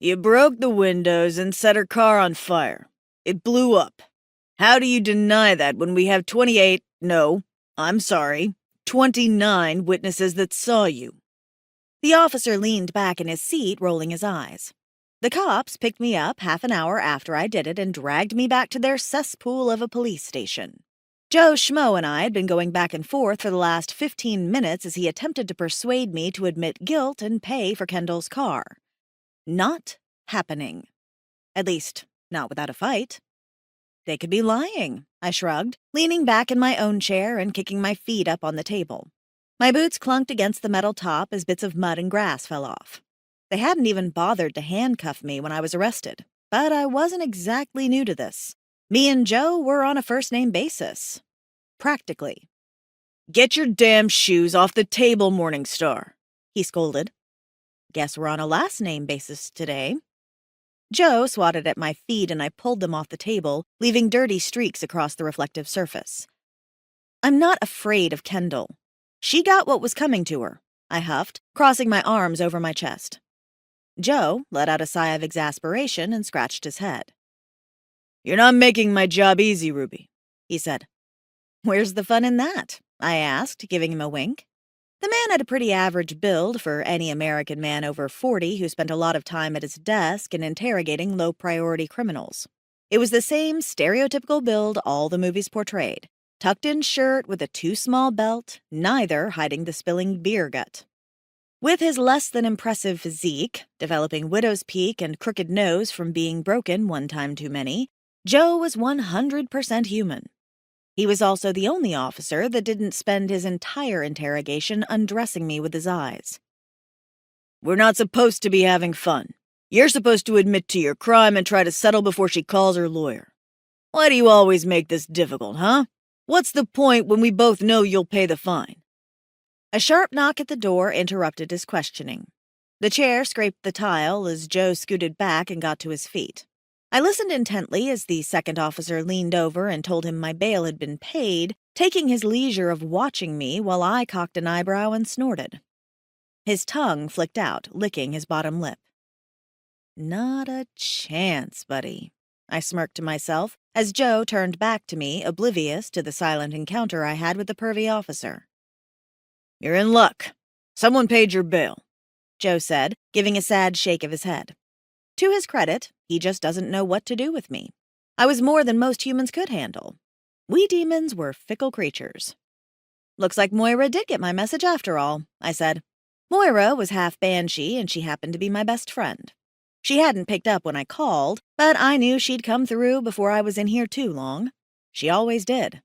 You broke the windows and set her car on fire. It blew up. How do you deny that when we have 29 witnesses that saw you? The officer leaned back in his seat, rolling his eyes. The cops picked me up half an hour after I did it and dragged me back to their cesspool of a police station. Joe Schmo and I had been going back and forth for the last 15 minutes as he attempted to persuade me to admit guilt and pay for Kendall's car. Not happening. At least, not without a fight. They could be lying, I shrugged, leaning back in my own chair and kicking my feet up on the table. My boots clunked against the metal top as bits of mud and grass fell off. They hadn't even bothered to handcuff me when I was arrested, but I wasn't exactly new to this. Me and Joe were on a first-name basis. Practically. Get your damn shoes off the table, Morningstar, he scolded. Guess we're on a last-name basis today. Joe swatted at my feet and I pulled them off the table, leaving dirty streaks across the reflective surface. I'm not afraid of Kendall. She got what was coming to her, I huffed, crossing my arms over my chest. Joe let out a sigh of exasperation and scratched his head. You're not making my job easy, Ruby, he said. Where's the fun in that? I asked, giving him a wink. The man had a pretty average build for any American man over 40 who spent a lot of time at his desk and interrogating low-priority criminals. It was the same stereotypical build all the movies portrayed. Tucked-in shirt with a too-small belt, neither hiding the spilling beer gut. With his less-than-impressive physique, developing widow's peak and crooked nose from being broken one time too many, Joe was 100% human. He was also the only officer that didn't spend his entire interrogation undressing me with his eyes. We're not supposed to be having fun. You're supposed to admit to your crime and try to settle before she calls her lawyer. Why do you always make this difficult, huh? What's the point when we both know you'll pay the fine? A sharp knock at the door interrupted his questioning. The chair scraped the tile as Joe scooted back and got to his feet. I listened intently as the second officer leaned over and told him my bail had been paid, taking his leisure of watching me while I cocked an eyebrow and snorted. His tongue flicked out, licking his bottom lip. Not a chance, buddy, I smirked to myself as Joe turned back to me, oblivious to the silent encounter I had with the pervy officer. You're in luck. Someone paid your bail, Joe said, giving a sad shake of his head. To his credit, he just doesn't know what to do with me. I was more than most humans could handle. We demons were fickle creatures. Looks like Moira did get my message after all, I said. Moira was half banshee and she happened to be my best friend. She hadn't picked up when I called, but I knew she'd come through before I was in here too long. She always did.